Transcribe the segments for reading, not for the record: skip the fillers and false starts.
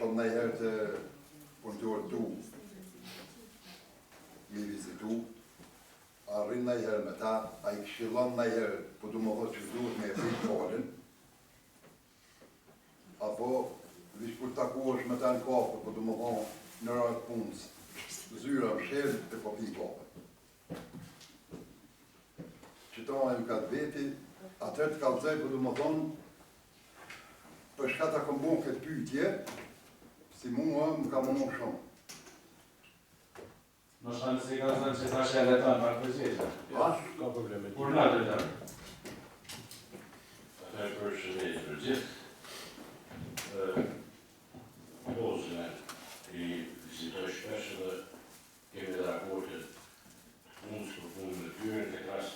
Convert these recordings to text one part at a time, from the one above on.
shkon nëjherë të punëtorë tu, mi vizitu, a rrinë nëjherë me ta, a i këshillon nëjherë, po du më thotë që duhet me e fritë falin, apo vish kur takuash me ta në kafe, po du më thonë në ratë punës, zyra më shërë e po pi kafe. Qëtona e më ka të veti, atër të kalëzaj, po du më thonë, për shka ta kom bon këtë pytje, si mua më ka më shumë. Në shtanë si ka thënë që ta shë edhe tanë marë përgjeshë. Ka probleme. Kur në dhe tanë? Atër për shëndet për gjithë, pozën i vizitoj shpesh dhe kemi dhe raportet punës për punë në tyre të rast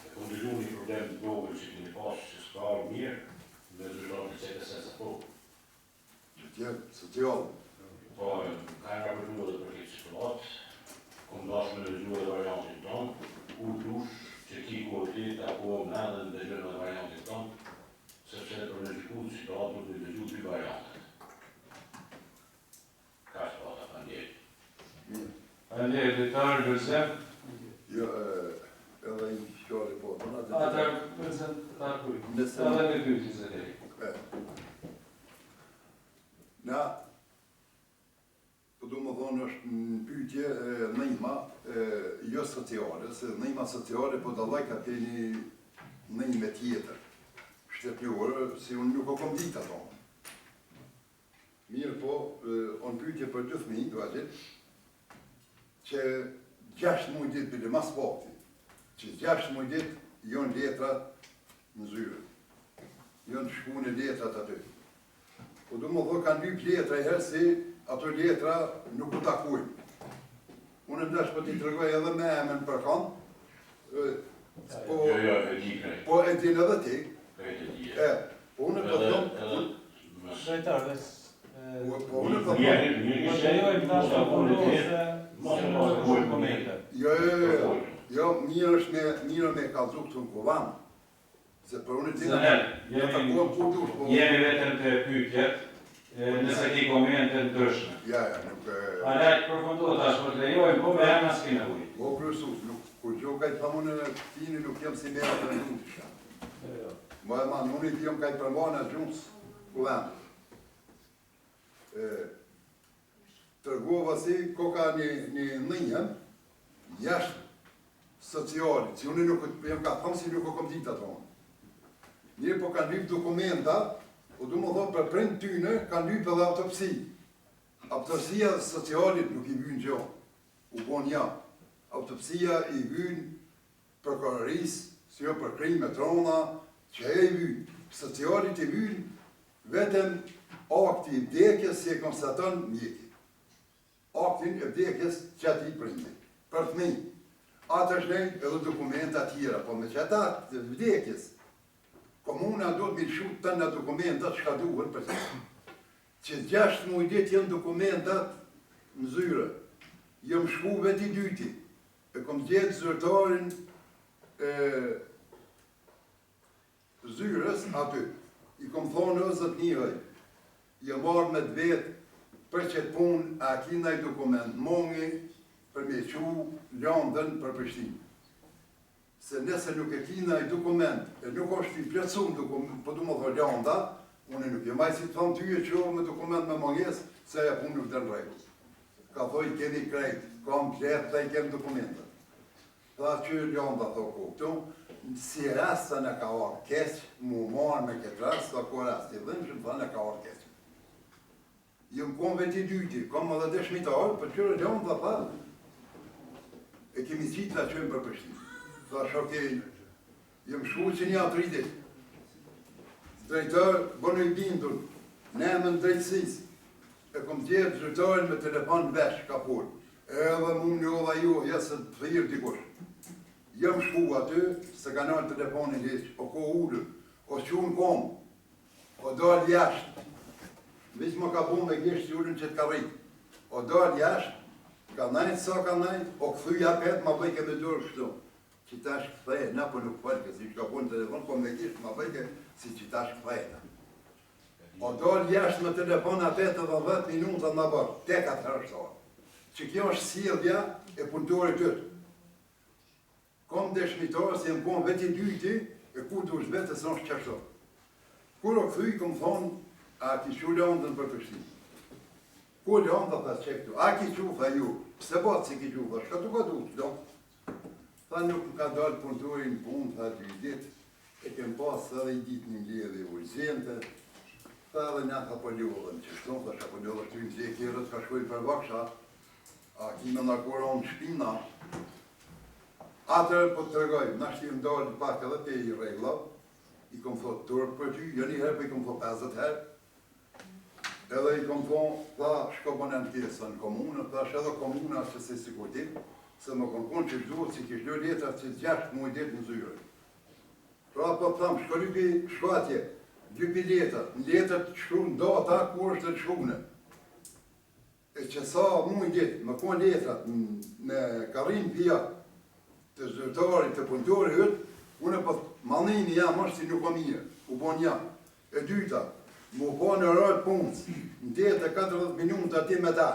e kondilu një problem të dobe që kemi pasë që s'ka arë mirë me zhërshon të CTS e po. Që tjerë, së tjallë. Po, ka nga përdu edhe për këtë shpëllat, kom dash me lëgju edhe variantin tonë, u dush që ki kohëti të akohëm në edhe në dëgjën edhe variantin tonë, sepse për në shkullë që të atë në dëgju dy variantet. Ka shpëllat, apandjeri. Andjeri, dritarë, Gërzem? Jo, edhe i shkjari po. Atër, Gërzem, ta kujtë. Edhe me dy që se deri. Na, po du më thonë është në pytje nëjma, jo sociale, se nëjma sociale po dallaj ka keni nëjme tjetër, shtetjore, si unë nuk o kom ditë ato. Mirë po, unë pytje për të fëmijë, do atit, që 6 muaj ditë bile mas pakti, që 6 muaj ditë jonë letrat në zyre, jonë shku në letrat aty. Po du më thonë kanë lyp letra i herë si ato letra nuk u takujnë. Unë ndesh po t'i tregoj edhe me emën për kanë, po e din edhe ti. Po unë po thonë... Drejtarë, po unë po thonë... Jo, mirë me kalzu këtu në kovanë. Se për unë të jemi vetëm të pytjet, nëse ki komente në tërshme. Ja, nuk... A lejtë përfundu të ashtë për të lejojnë, po me jam asë kina ujë. Po kërësus, kur gjo kajtë pëmunë në tini nuk jam si mera të rëndu të shka. Ma e manë, unë i t'jom kajtë përmona gjunës ku vendë. Tërgova si, ko ka një nëjëm, jashtë sociali, që unë nuk jam ka thëmë si nuk o kom ditë ato. Njërë po kanë lypë dokumenta, po du më thonë për prindë tyne, kanë lypë edhe autopsi. Autopsia socialit nuk i vynë gjo, u bon ja. Autopsia i vynë për kororis, si jo për krime trona, që e i vynë. Socialit i vynë vetëm akti i vdekjes si e konstaton mjeki. Aktin e vdekjes që ati i prindë, për të mëjë. Atë është nejtë edhe dokumenta tjera, po me që ata të vdekjes, komuna do të milëshu të në dokumentat që ka duhet për të. Që 6 muaj ditë jenë dokumentat në zyre. Jëm shku veti dyti. E kom gjetë zyrtarin zyres aty. I kom thonë o zëtë njëhaj. Jëm marrë me të vetë për qëtë punë a kina i dokument mongi për me qu Landën për Prishtinë. Se nëse nuk e kina i dokument, e nuk është i plëcun dokument, po du më thë Landa, unë nuk e maj si të thonë ty e që me dokument me manges, se e punë nuk të në rejtë. Ka thoi, keni krejt, kam pletë dhe i kem dokumentet. Tha që Landa thë këtu, si rasta në ka arë keq, mu marë me këtë rast, tha ko rast, i dhëmë që më tha në ka arë keq. Jëm kom veti dyti, kom edhe dëshmitarë, për qërë Landa tha, e kemi qitë la qëmë për Prishtinë. Tha shokej, jem shku që një atritit. Drejtar, bënë i bindur, në emën drejtësis. E kom tjetë drejtarin me telefon vesh, ka por. Edhe mu një ova ju, jesë të thirë dikush. Jem shku aty, se ka nërë telefonin heq, o ko ullë, o qunë kom, o dalë jashtë. Vishë më ka bu me gjeshtë që ullën që të ka rritë. O dalë jashtë, ka najtë sa ka najtë, o këthuja petë, ma bëjke me dorë kështu. Që tash këthejë, na po nuk përke, si që ka punë telefon, po me kishë, ma bëjke si që tash këthejë. O dalë jashtë me telefon atë të 10 minuta në bërë, tek atëherë shtohet. Që kjo është sjellja e punëtorit tëtë. Kom dëshmitarë se më konë veti dyti, e ku du shbetë se është qashto. Kur o këthuj, këmë thonë, a ki që lëndën për të kështim. Ku lëndë të thasë që këtu, a ki që tha ju, pse batë si ki që tha, shka të ka du, do. Tha nuk më ka dalë punëtorin punë, tha 2 ditë, e kem pasë edhe i ditë një ledhe urgjente, tha edhe një tha po ljohën, që shtonë, tha shka po ljohën, shtu i të kjerët ka shkoj për vaksha, a kime në koron shpina, atër po të regoj, në ashtë i ndalë pak edhe pe i reglav, i kom thot turp për ty, jo një herë, për i kom thot 50 herë, edhe i kom thot, tha, shko bënen tjesë në komunë, tha, shë edhe komuna është se si kujtim, se më konkon që shduhet si kishë lë letrat që 6 muaj ditë në zyre. Pra po të thamë, shko lypi shkatje, lypi letrat, në letrat të shkru në data ku është të shkrune. E që sa muaj ditë, më konë letrat në karin pia të zyrtarit, të punëtori hëtë, unë po malnini jam është si nuk o mirë, u bon jam. E dyta, më po në rrët punës, në 40 minuta ti me ta,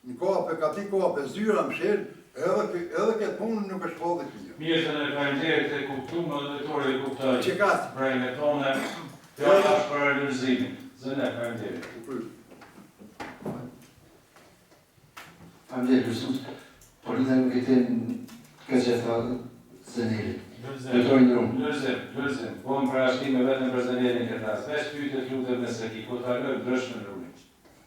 në kape, ka ti kape, zyra më shërë, edhe këtë punë nuk është po dhe të mirë. Mirë se në faleminderit e kuptumë dhe drejtori e kuptoj. Që ka? Brejme tone, fjalla është për realizimin. Zëne, faleminderit. Faleminderit Kristus, por në nuk e tem ka që e tha Zënelit. Drejtori në rumë. Lërzim. Po më parashtime vetëm për Zënelin këtë rast. Vesh pyjtë të lutem nëse ki, ku të aloj, drëshme në rumë.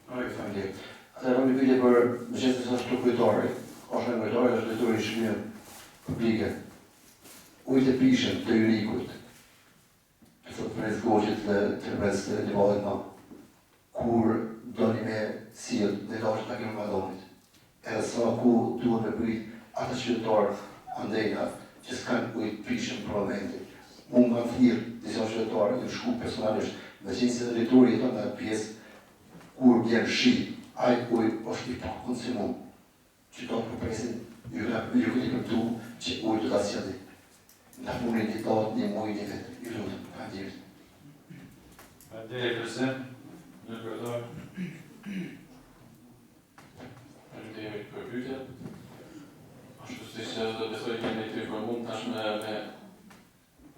Faleminderit. Atër më pyetje për më qëtë të është kujtore. Është në kujtore, është drejtori shmija publike. Ujtë e prishën të Yrikut. Të thotë për e zgoqit të rëmës të nivallit ma. Kur do një me silë dhe da është të kemë madonit. Edhe sa ku duhet me pyjt ata qytetarë andejna që s'kanë ujtë prishën për momentit. Unë nga thirë disa qytetarë të shku personalisht me qenë se drejtori jeton nga pjesë kur vjen shi, ai ujë është i pa konsumum. Qytetarë përpresin, ju këtë i këmtu që ujë të ta sjellë. Nga punë një datë, një muaj, një vetë, ju lutëm, faleminderit. Faleminderit Lërzim. Në kërëtor. Faleminderit për pyetjet. Ashtu si që do besoj kemi të informuar tashmë me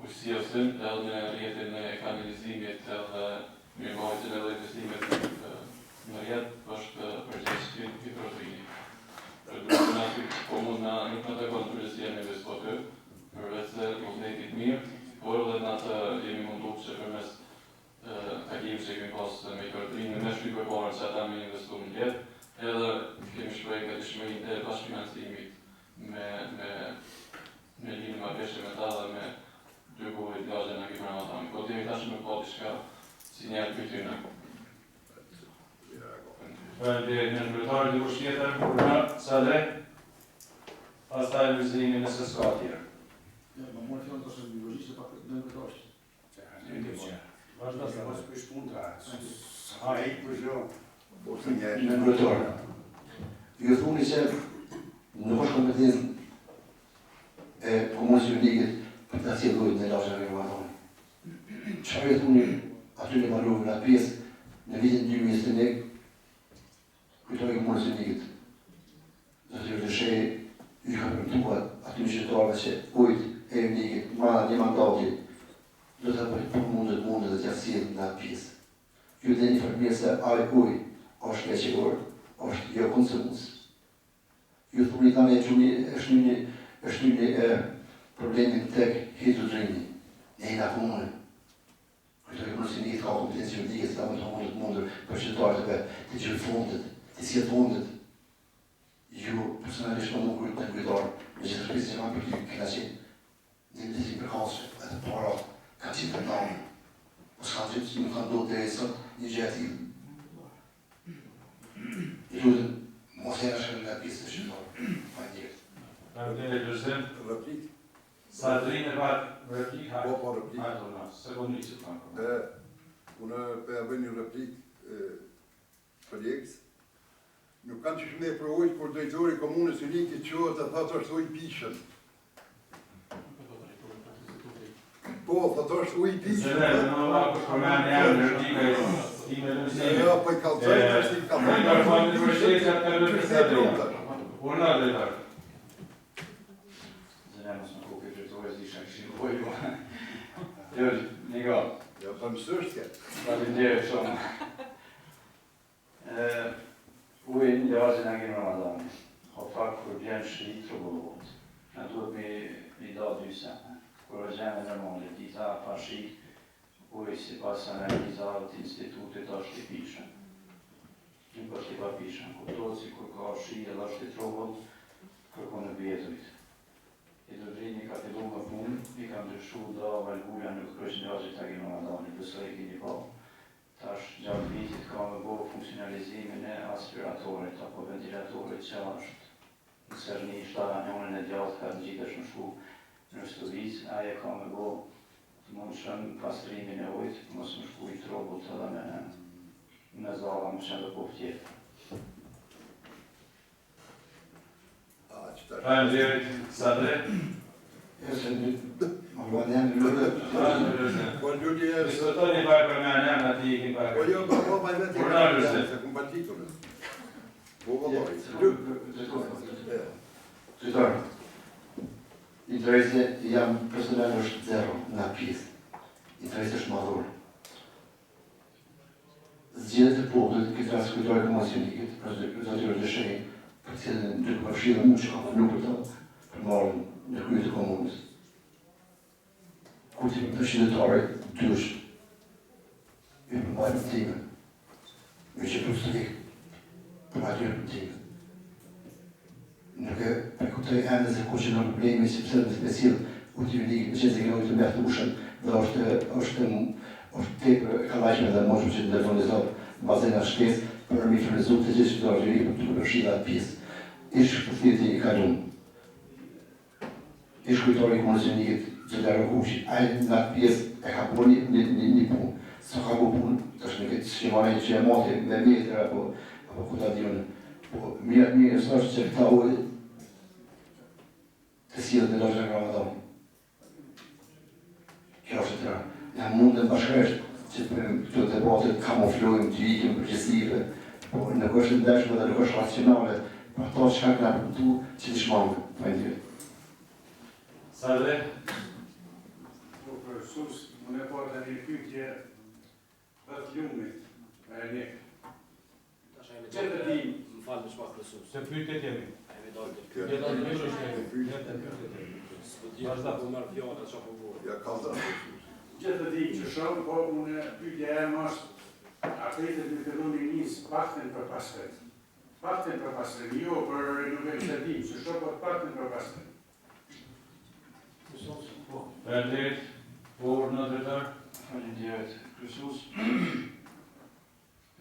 ujësiosën edhe me rrjetin e kanalizimit edhe mirëmbajtjen edhe investimet në rrjet është përgjegjësi i prodhimit. Për grupin aty komuna nuk në takon përgjegjësia me investotë, përveç se vullnetit mirë, por edhe në atë jemi munduar që përmes takimit që kemi pas me kërdrinë me shtypë përparën që ata me investu në jetë, edhe kemi shprej ka të shmërin e bashkëfinancimit me linë ma peshe me ta dhe me 2 bujë të gazhe në kipër në atami. Po të jemi tashë me pa të shka si njerë për tyna. Faleminderit në shkretarë dhe kush tjetër, në Sadre, pas taj lëzimi nëse s'ka tjerë. Ma mërë fjallë të është në biologi që pak në këtë është. Vazhdo se Mos për shpunta. Ai, për shumë. Po së njerë. Në ndërtor. Ju thuni që nuk është kompetencë e Komunës Juridikit për të cilë dojtë në lashën e rëmatoni. Çfarë ju thuni aty në marruve në pjesë në vitin 2021 kujtore Komunës Juridikit. Zotër Dëshej ju ka përtuar aty në qytetarëve që ujtë e Juridikit marrë një mandati do të për mundet dhe t'ja sjellë në atë pjesë. Ju dhe një përmirë se ai ujë është leqeor, është jo konsumus. Ju thuni tani është një problemin tek hidrodrini, në ina komune. Kujtore Komunës Juridikit ka kompetencë juridike se ta më të mundur për qytetarëve të gjyrë fondet, të sjellë fondet. Ju personalisht më nuk të kujtarë, me që të shpesë që ma për ty këna qenë një mëtetim për kalshe, edhe para ka qenë për namë. Po s'ka qenë që nuk kanë do të e sot një gjë atil. I lutëm, mos e nëshkëm nga pjesë të shqytarë. Faleminderit. Faleminderit Lërzim. Replik. Sadrin e pak replik, hajtë. Po replik. Hajtë, në sekundë që të kanë. Unë për e bëj një replik kolegës. Nuk kanë që shme për ujtë, kur drejtori Komunës Juridike qohet e thatë është ujtë pishën. Po, thot është uj piqë. Se ne, në ma kush përmen e janë në rëndika i me lëmësimi. Ja, po i kalëzoj, është i kalëzoj. Në fondit të vështetja të kërë të sadrë. Urna dhe tarë. Zënë mos më kuke drejtore zisha këshin pojë. Jo, Nigo. Ja, pa më sështje. Faleminderit shumë. Ujin lëvazin e kemi Ramadani. O fakt kur vjen shi të bullot. Na duhet mi da dy sene. Kur është gjeme normale, dita pa shi, uj si pas analizave të institutit është i pishën. Nuk është i pa pishën. Kuptohet si kur ka shi edhe është i trobën, kërkon në bjetërit. I të vrini ka fillu më punë, i ka ndryshu da valguja në kërështë njëzit të kemi Ramadani, besoj e kini pa. Tash gjatë vitit ka me bo funksionalizimin e aspiratorit apo ventilatorit që është në sërni shtaranjonën e djatë ka në gjithë është në shku në Shtuvic, aje ka me bo të mund shën pastrimin e ujtë, mos më shku i trobut edhe me zala më shën dhe po tjetë. Faleminderit, Sadre. Po lulli e... Diskutoni pak për me anem në ti i kim pak. Po jo, po pa i vetë i Urnalëse. se kum partitur. Po vëlloj. Qytetar, interesi jam personal është zero nga pjesë. Interesi është madhur. Zgjedhjet e popullit këtë rast kujtore komosionikit, zotërë të shenjë, për të cilën dy të përfshirë mund që ka përnu për ta, për marrën në kryet të komunës. Kur të përshindetare, dysh, i përmbajnë për time, me që për së vikë, për atyre për time. Nuk e përkutoj ende se ku që në problemi, sepse në special, u të unikë, në që se kënë ujtë me të ushën, dhe është tepër kalajshme dhe moshu që të telefonizot në bazën e shkes, për mi fërnizu të gjithë që të argjëri për të përshida atë pjesë. Ishë përthiti i kalun. Ishë kujtori i komunës unikit Gjellaro Kuqi. Ajë në atë pjesë e ka po një punë. Së ka po punë, të është në këtë shkimane që e moti me metër apo kuta dionë. Po mirë së është që këta ujë të silët në lojën e Ramadan. Kjo është të tëra. Ja mundën bashkësht që për këto debatet kamuflojmë, të vikim përgjësive, po nuk është ndeshme dhe nuk është racionale, për ato që ka këna përtu që të shmangë, për ndyrë. Sadre? Po për sus, më ne po të një pytje për të ljumit, e një. Që të ti më falë në shpak për sus? Të pytjet jemi. E me dalë të pytjet. Jeta në mishë është jemi. Së të gjithë po mërë fjallë atë që po borë. Ja ka zërë. Që të di që shumë, po unë pytje e më është apetet në fillu një njësë pakten për pasret. Pakten për pasret, jo për nuk e që di, që shumë po pakten për pasret. Faleminderit. Por në drejtar? Faleminderit. Krysus,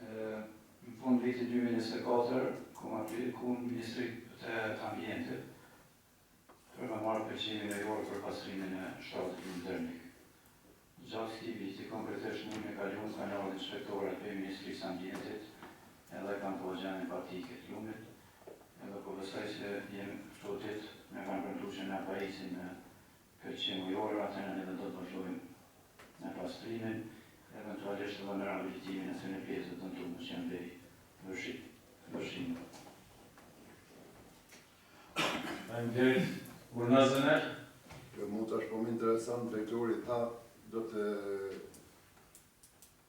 në fund vitit 2024, ku Ministrit të Ambientit, për me marrë përqimin e jorë për pastrimin e shtatit internik. Gjatë këtij viti, konkretisht muajin e kaluar kanë ardhur inspektorët e Ministrisë së Ambientit, edhe kanë po gjenë partike të lumit, edhe po besoj se jemi këto ditë me kanë përnduar që na pajisën me përqim ujor, atëherë ne do të vazhdojmë me pastrimin, eventualisht edhe me rehabilitimin e së pjesëve të ndryshme që janë bëj vëshim. Faleminderit. Urna Zëner? Kjo mund të është shumë interesant, drejtori tha, do të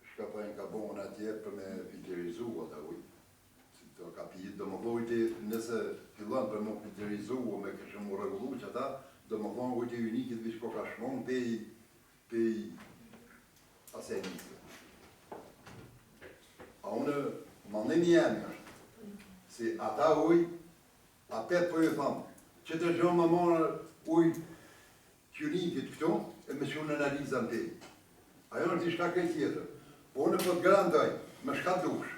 shkapajnë ka bohën atje për me filterizu ata ujë. Si të ka pijit, do më vojti, nëse fillon për më filterizu o me këshë më regullu që ata, do më vonë ujtë i unikit vish ko ka shmon pej asaj njësë. A unë, mandimi jemi është, si ata ujë, apet po ju thamë, që të gjonë më marë ujë unikit këto, e me që unë analizën të. Ajo është ishka këtë tjetër. Po unë po të garantoj, me shka dush,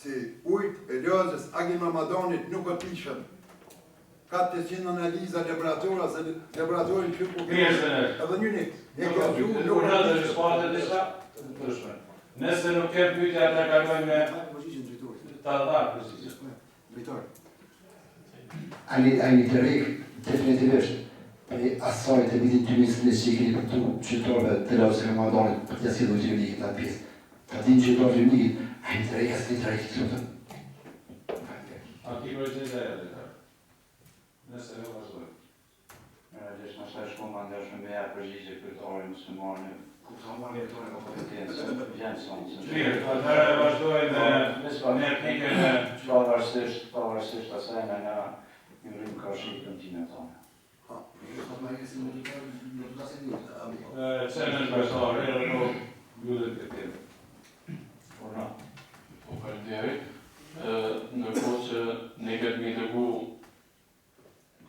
si ujt e lozës Agim Ramadanit nuk o tishën 400 analiza laboratora, se laboratorin që po Mirë, edhe një një. Urna dhe shpatë dhe shka? Nëse nuk kemë pyetja ata kalojnë me ta dha përgjigje. Drejtor. Ai të rejkë, definitivisht, E asaj të vitit 2021 që keni për të qytetarëve të Lagos së Komandanit për t'ia sjellur Gjevnikit në pjesë. Ta dinë qytetarët e Gjevnikit, ai të rejë asë të rejë të A ki përgjigje e dhe nëse jo vazhdojmë. Gjeshtë në shtash komandash me ja përgjigje këtë orë muslimane. Ku sa marrë e tonë Mirë, atëherë vazhdojmë me pikën e pavarësisht asaj nga një ka shqipë kontinentale. Qenën bashkëtarë, edhe në ljudët këtë tim. Po faleminderit. Ndërkohë që ne këtë mi dërgu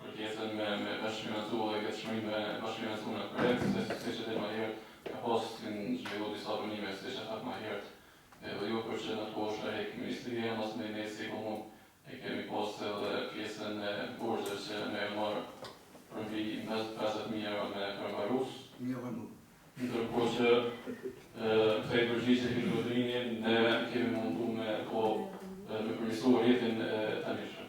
kërkesën me bashkëfinancu dhe këtë shmëri me bashkëfinancu në korekt, se që dhe ma herë ka pas të në zhvillu disa vënime, se që thak ma herët. Edhe ju për që në të koshë e Ministria, nësë me nesi komun, e kemi pas edhe pjesën e borgjës që me e marë për mbi 50.000 euro me përmbarus. Ndërkohë që këtë përgjigje hidrodrinin, ne kemi mundu me me përmisu rjetin të nishëm.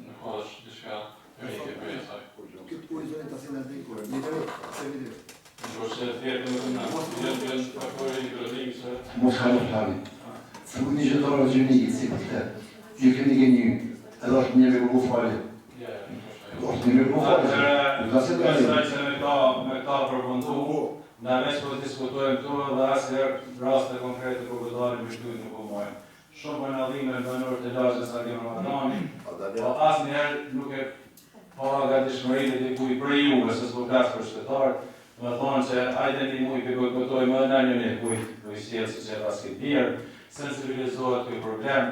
Në ka është diçka rejtje për e saj. Këtë ku i zonë të asinë në dhejkore, një dhe se vidi. Ndërkohë që tjetër në jenë faktori hidrodrini që... Mos ka në plani. Së më një qytetarë të Gjevnikit, si për të. Ju kemi një, edhe është një me kërku falje. është një me kërku falje. Kësaj që me ta përfundu, në veç për diskutojmë këtu dhe asnjëherë raste konkrete për godarin me shtujt nuk u mojnë. Shumë për nëllime në banor të lagjes Agim Ramadani, po asnjëherë nuk e para gatishmërinë të kuj për juve, se s'po flas për qytetarët, me thonë që hajde një muj për bojkotoj më në një kuj sjellë si që pas këtë mirë, sensibilizohet ky problem,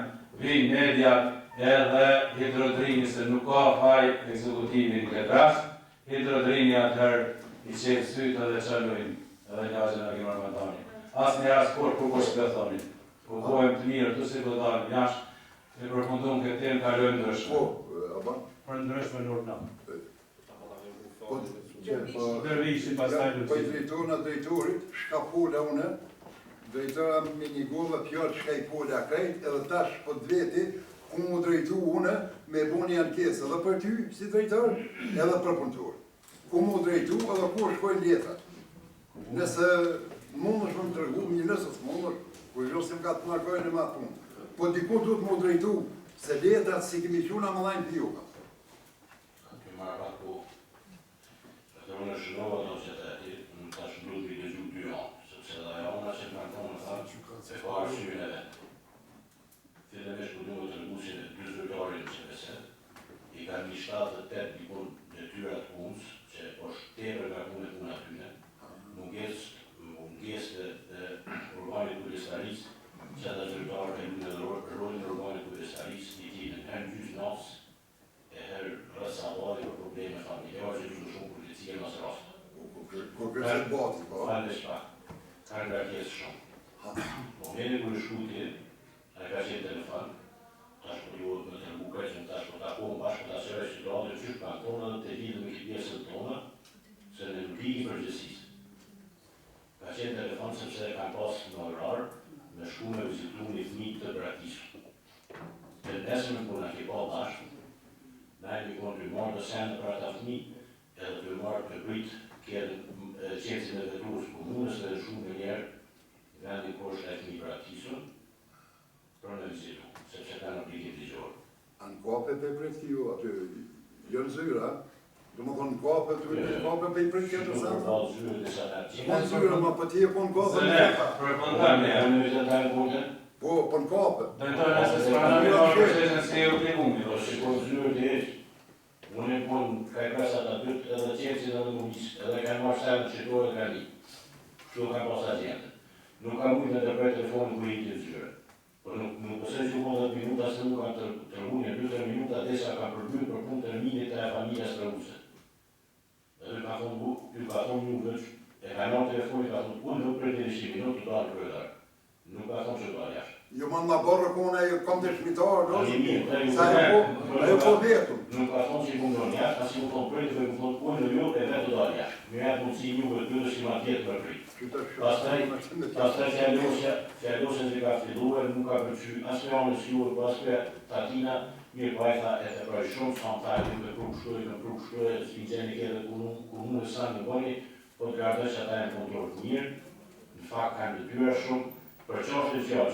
vinë mediat edhe hidrodrini se nuk ka faj ekzekutivi në këtë rast, hidrodrini atëherë i qenë sytë edhe qëllojnë edhe lagjen Agim Ramadani. Asnjëherë askur kur po shpëthoni. Po bojmë të mirë të si godarim jashtë, e përfundum këtë temë kalojmë ndryshme. Për ndryshme në urna. Dërvishin pastaj në Po i drejtorë në drejtorit, shka pola une, drejtora me një gove pjarë shka i pola krejt, edhe tash po të veti, ku mu drejtu une me bu një ankesë edhe për ty si drejtor, edhe për punëtor. Ku mu drejtu edhe ku shkojnë letrat. Nëse mund është më të rëgu, një nësës mund është, ku i rësim ka të markojnë e ma punë. Po diku duhet mu drejtu, se letrat si kemi quna më lajnë pjoka. Këmë marrë pak po, atë unë shënova të që të ati, në të shëndru të i dëgju 2 anë, sepse dhe ajo nga që të markonë në thamë, se ka arsyrin e vetë. Fillimisht ku duhet të rëgusin e 2 zyrtarin që beset, i ka një 7-8 dikon në tyrat punës, që është tepër nga punë e punë atyne, mungesë dhe organit kudestaris, që ata zyrtarë e lunë dhe rolin organit kudestaris, i tinën herë gjysë nasë, e herë rësavali për probleme familjare, që dushë shumë policia në asë rastë. Kur kërësit bati, po? Falë shpak, ka nga kjesë shumë. Po mene kërë shkuti, a ka qenë telefon, tash për ju me të rëbuke, që në tash për ta kohën bashkë për ta sërë që të radhë qyshë për tonë dhe të lidhë me këtë pjesën tonë, se në nuk i përgjësisë. Ka qenë telefon sepse e kam pas në orar me shku me vizitu një fëmijë të braktisë. Të nesëm kur në ke pa bashkë, na e një konë të marrë të senë për ata fëmijë, edhe të marrë të gritë kjerë qencin e veturës komunës dhe shumë në njerë vendi kur është e fëmijë braktisën, për në vizitu, sepse ka në plikin të gjorë. Anë kape për prejtë kjo, aty, jënë zyra, do më thonë kape për i prejtë kjo të sanë. Në zyre dhe sa të Në zyra, ma për ti e konë kape në Zëne, kape. për kontami e. Në vizetajnë kote? Po, për në kape. Drejtori nëse s'ka në mirë procesën se ju klimumi. Po, si konë zyre të eqë, unë e konë ka i presat të dytë edhe qenësin edhe munisë, edhe ka marrë sajnë të qëtore të ka një. Kështu ka pas agente. Nuk ka mujtë në të prej telefonin ku i të zyre. Por nuk pëse që konë 10 minuta se nuk kanë tërgunje, 2-3 minuta desa ka përbyrë për punë terminit e familjes rëmuse. Edhe ka thonë një vëq, e ka në telefoni, ka thonë, unë nuk për të rishimi, nuk të dalë kryetar. Nuk ka thonë që të dalë jashtë. Jo më në barë kone e kam të shmitarë, do? Ani mirë, Sa e po vetëm. nuk ka thonë që i këmë në jashtë, asi më thonë për të më thonë, unë jo e vetë të dalë jashtë. Më jetë mundësi një vë të si ma tjetë për fritë. Pastaj fjallosën që ka filluar, nuk ka përqy, asë me anës juër, po asë me tatina, mirë po e tha e të proj shumë, s'kam tha e me pruk shkoj, s'ki gjeni kedhe ku mund e sa në boni, po të gardoj që ata e në kontrol të mirë, në fakt kanë të tyra shumë, për qoftë e fjallë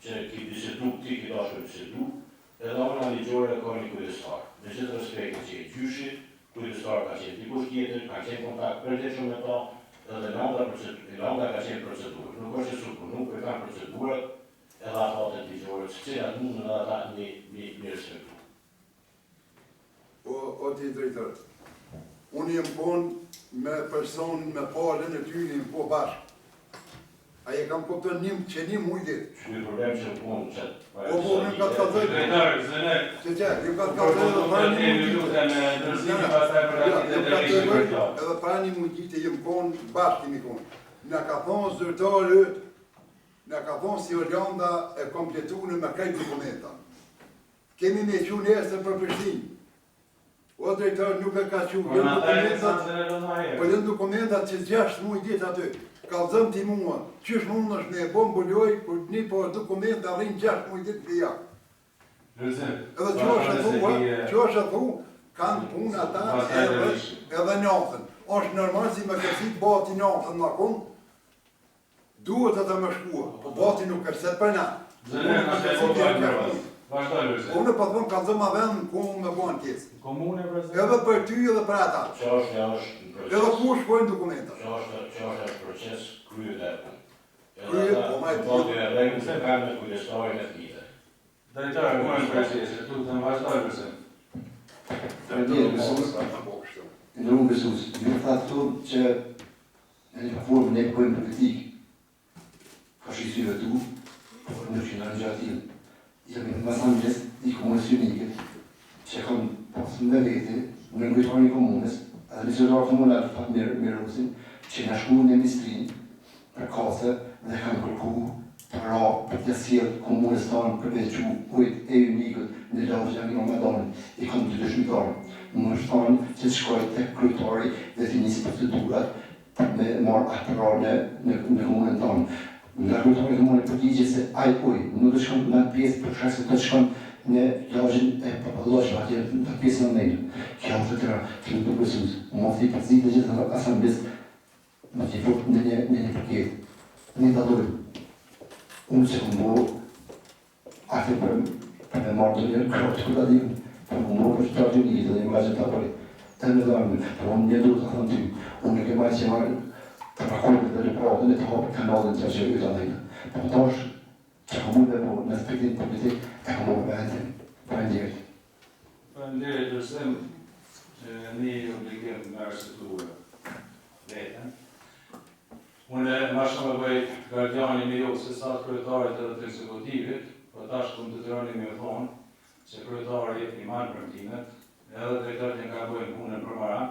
që ki bisedu, ti ki dashur bisedu, edhe ona ligjore ka një kujdestar. Me gjithë respekti që e gjyshi, kujdestar ka qenë dikush tjetër, ka qenë kontakt përdeshëm me ta, edhe landa ka qenë procedurë. Nuk është që supunu, për kanë procedurat, edhe afatet ligjore, që cilat mundën edhe ata një respektu. O ti drejtër, unë jem konë me personin me palën e ty një po bashkë. A je kam kuptën që një mujtit. Shkoj problem që punë që... Po, në ka të kalzoj. Drejtarë, zëne. Që ju ka të kalzoj edhe pra një mujtit. Edhe pra një mujtit e jem konë, bashkë kemi konë. Në ka thonë zyrtarët, në ka thonë si Orlanda e kompletune me krejt dokumenta. Kemi me që nesër për Prishtinë. O drejtarë nuk e ka që vjen dokumentat që 6 mujtit aty. Kalzëm ti mua, qysh mund është me bombuloj, kur një po dokument arrin 6 mujtit për jak. Edhe që është e thu, kanë punë ata edhe natën. Është normal si me kërësit bati natën në konë, duhet e të më shkua, po bati nuk kërëset për na. Unë po thëmë kalzëm a vendë në konë me bojnë tjesë. Edhe për ty edhe për ata. Edhe ku shkojnë dokumenta. Që është proces kryet e punë. Kryet, po ma e tjetë. E regnë se kanë me kujdestarin e të njëte. Drejtarë, më në precisë, tu të në vazhdojë përse. Në unë besus, në tha të që në një formë ne pëjmë në kritikë. Fashistyve tu, në që në gjatin. Jemi në masangjës i komunës unike, që kam pasë në vete, në nëngëjtoni komunës, edhe në zërarë komunat të fatë mirërusin, që në shku në ministrinë për kase dhe kanë kërku për ra për të sjellë komunës tanë për veçu ujt e unikët në lavë që në Ramadan i kam të dëshmitarë. Më është tanë që të shkoj të kryetari dhe të njësi procedurat me marë apërra në komunën tanë. Nga kryetari të mune përgjigje se aj uj, nuk të shkon në pjesë për shkak se të shkon në lajën e papalloshë atje në pjesën në nejnë. Kjo të tëra, që nuk të besus. Më ofti përzi dhe gjithë asambis në që fut në një përket. Një të dojë. Unë që këmë bo, atë për me marrë të njërë, kërë të këtë adhim, për më bo për që të artë një dhe një vajtë të apëri. Të në dojmë, për unë një dojë të thënë ty. Unë e ke majtë që marrë të rakonit dhe rëpratën e të hapë kanalin të që e të adhejnë. Për të është që ka mund dhe po në aspektin politik e ka mund vendin. Falenderit. Falenderit dërsim që një obligim me arstiturë vetën. Unë ma shumë e bëj gardiani me jo se sa të kryetarit edhe të ekzekutivit, po tash këmë të tëroni me thonë që kryetari jetë një marë përmtimet, edhe drejtërit në ka bëjnë punën për mara,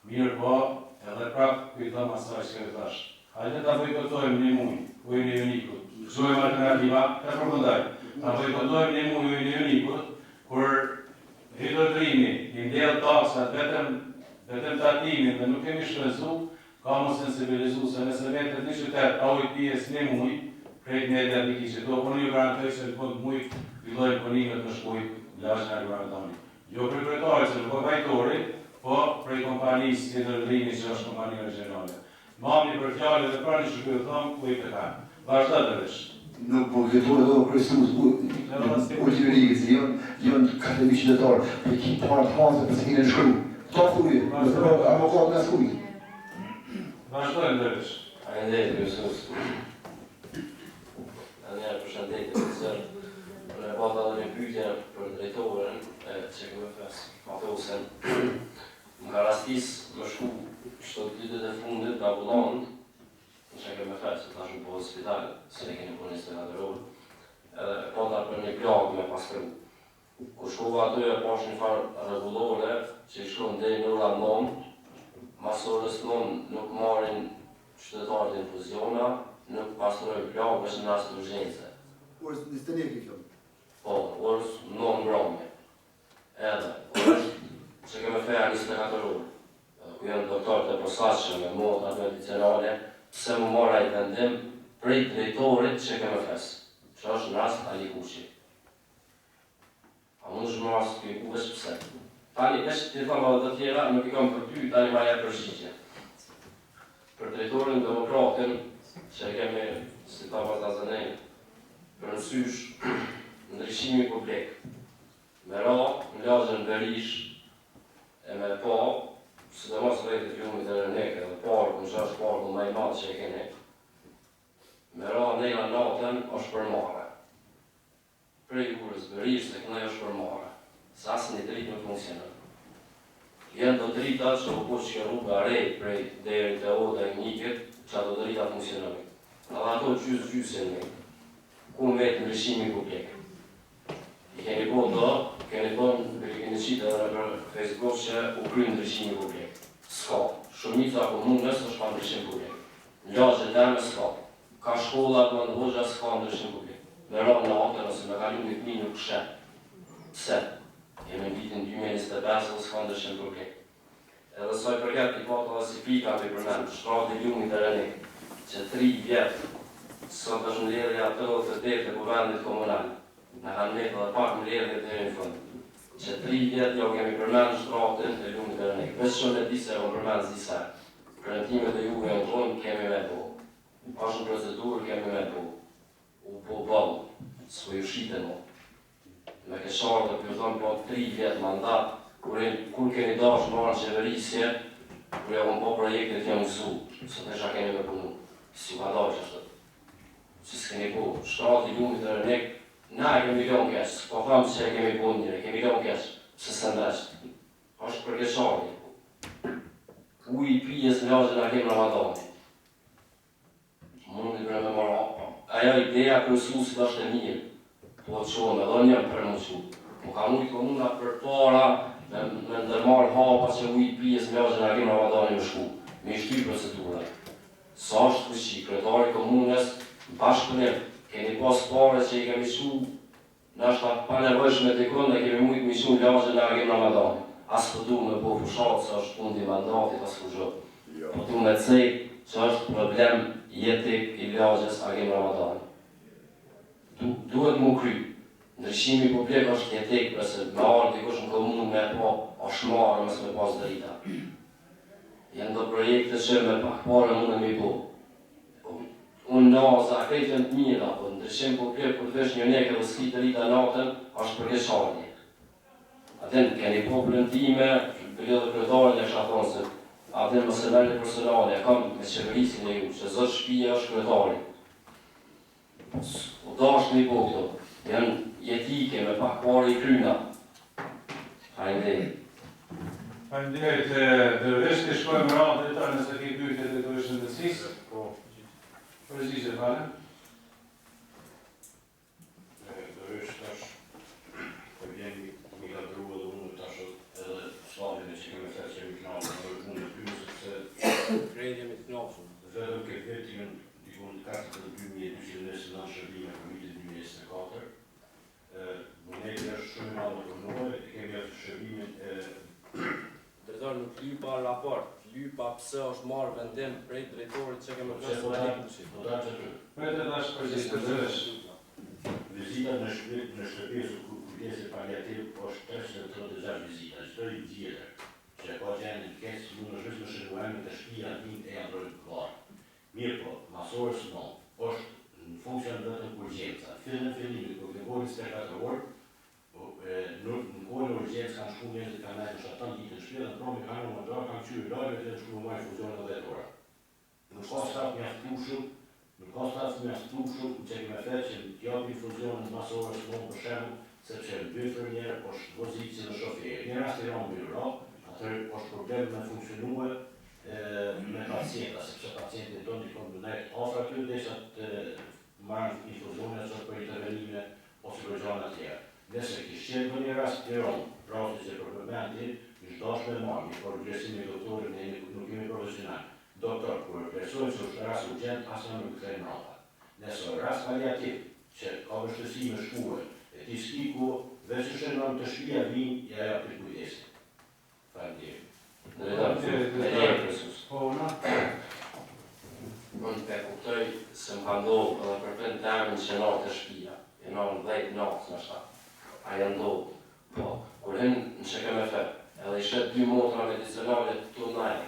mirë po edhe prapë kujtëm asaj që e thash. Hajde ta bojkotojmë një mujë, ujën e unikut. Gëzojmë alternativa, e përmëndaj. Ta bojkotojmë një mujë ujën e unikut, kur rritërdrimi, i ndjelë taksat, vetëm tatimin dhe nuk kemi shpenzu, ka më sensibilizu se nëse vetët një qytet a ujtë pjesë një mujë, krejt një edhe një kishe. Do për një garantoj se në fund mujë, fillojnë pënimet në shkuj, lashën e garantoni. Jo për kryetari që nuk bajtori, po prej kompanisë të rëdhimi që është kompania regionale. Mami për fjallë dhe pra një shkujë të thonë, ku i të kanë. Vazhda të vesh. Nuk po këtu edhe o Kristus, u të rikës, jonë kate mi qytetarë, për ki parë të hansë për se kine në shkru. Ta thuje, avokat në skujë. Vazhdojnë të vesh. Falenderit, Kristus. Njerë përshëndetit të zërë. Në e bata dhe një pytje për drejtorën, që këmë fes, Matosen. Më ka rastis më shku qëto ditët e fundit në ambulant, në që këmë fes, të ashtu po hospital, se ne keni punis të natëror, edhe pata për një plagë me paskru. Kur shkova aty e pash një farë regulore, që i shkon dhe në ura 9, masorës 9 nuk marrin qytetarët e infuziona, nuk pastrojnë plagë është në rast të urgjense. Orës në stënje ke qëmë? Po, orës 9 ngromje. Edhe, orës që keme feja 24 orë, ku janë doktorët e posaçme me modrat medicinale, pse më mora i vendim prej drejtorit që keme fes, që është në rast Ali Kuqi. A mund është më asë të ku vesh pëse. Tani, është të thama dhe të tjera, nuk i kam për ty, tani ma jep përgjigje. Për drejtorin demokratin, që e kemi, si ta pas azenej, për mësysh, ndryshimi publik. Me ra, në lagjën Berish, e me pa, së dhe mos rejtë të fjumit e rëneke, dhe parku, në shash parku ma i madhë që e keni, me ra nejna natën është përmare. Prej urës Berish, se kënej është përmare. Se asë një dritë nuk funksionën. Jenë të drita që u kush që rruga rejt prej deri të oda i njikit, që ato drita funksionën. Edhe ato gjysë në ku më vetë ndryshimi publik. I keni po do, keni qitë edhe në Facebook që u kry ndryshimi publik. Ska. Shumica komunës është pa ndryshim publik. Në lagjë të teme ska. Ka shkollat më ndëhoxha ska ndryshim publik. Me rrë në atër ose me kalu një këmi nuk shen. Pse? Kemi në vitin 2025 ose ska ndryshim publik. Edhe saj përket i pata dhe si pika për përmen, shtrati ljumit e rënik, që 3 vjetë sot është mbledhja ato të tërë të kuvendit komunal. Në kanë metë dhe pak mbledhje të në fund. Që 3 vjetë jo kemi përmen shtratin e ljumit e rënik. Vesh shumë e dise o përmen zisa. Premtimet e juve në tonë kemi me bo. Ashtë në procedurë kemi me bo. U po bëllë, s'po ju shite mo. Me kesharë dhe pjotën po 3 vjetë mandat, kur keni dash marrë në qeverisje, kur ja po projektet jam mësu, sot e shka keni me punu. Si ka dash është. Që s'keni po, shtrati ljumit e rënik, na e kemi lion kesh, po thamë që e kemi po njëre, kemi lion kesh, se së ndeshtë. Ashtë për kesharë. U i pijes në lagjën a kemë Ramadani. Mundi për me marra. Aja ideja kërësusit është e mirë, po të shumë edhe njëm për mësu. Po ka mujtë komuna për para me ndërmarë hapa që u i pijes në lagjën a kemë Ramadani më shku, me i shty procedurën. Sa është përshi, kretari komunës, bashkëpunim, keni pas pare që i kemi shu, nështë pa nevojshme të kënë dhe kemi mujtë mishu në lagjën a kemë Ramadani. Asë për du me po fushatë që është fundi mandatit asë fushatë. Po du me cejtë që është problem jetik i lagjës Agim Ramadani. Duhet mu kry. Ndryshimi publik është jetik, përse me arë dikush në komunë me po është marë mësë me pas drita. Jenë do projekte që me pak pare mundë me po. Unë naza, krejtën të mira, po ndryshim publik për të vesh një neke dhe s'ki drita natën, është për kesharje. Aten keni popullën time, për lidhë kretarin e kësha thonë se aten më semerli personale, kam me qeverisin e ju, që zëtë shpija është kretari. O da është një po këto, janë jetike me pak pare i kryna. Hajndej. Faleminderit, dërvesh të shkojmë ratë dhe ta nëse ke pyetje dhe do ishë ndësisë. Po. Përgjigje, fale. Dërvesh tash, po vjeni mi ka drua dhe unë tash edhe slavin e që keme fërë që mi knapë, në unë e pymë sepse Krejtje me të knapëshëm. vetëm këtë vetimin dikun 42.209 shërbime për vitin 2024, moneti është shumë madhë për nore, kemi atë shërbimin Drejtori nuk lypa raport, lypa pse është marrë vendim prej drejtorit që kemi personalisht. do da që të Vetë tash përgjigje, dërvesh. vizita në shtëpisë kujdese paliativ është 336 vizita, çdo i tjetër që ka qenë në kesë mund është në shërbuemi të shtëpia tim e janë rrëtë klarë. Mirë po, masorës no, është në funksion vetëm urgjenca. Fillimit, kur të ngojnë spektatorë, në kohën e urgjencë kanë shku njerëzit kanë nejtë në shatan ditë në shpirë, në promi kanë në mëndra, kanë qyrë lajve dhe në shku në majë fuzionet dhe vetora. Nuk ka staf mjaftushëm, që keme fetë që t'japi fuzionet masorës no për shemë, sepse në bëfër njerë është vozit si në shofjerë. Një rast i ranë byrra, atër është problem me funksionue me pacienta, sepse pacientit tonë i konë nëjtë afra kjo dhe sa të marrën infuzionet sot për intervenime ose për gjana tjerë. Nëse kishë qenë për një rast të ronë, rastit që për përmendit, ishtë dash me marrë, një progresim e doktorin e nuk kemi profesional. Doktor, kur presojnë që është rast urgent, asë nuk këthejnë rata. Nëse rast paliativ, që ka vështësi me shkuve, e ti s'kiku, veç që shënon të shpia vinë, ja ja për kujdesin. Faleminderit. Po, na? Unë pe kuptoj se më ka ndohë edhe për përën termin që natë të shpia, e natë 10 natë në shta. A janë ndohë. Po, kur hyn në SHKMF, edhe i shet 2 motra medicinale të naj,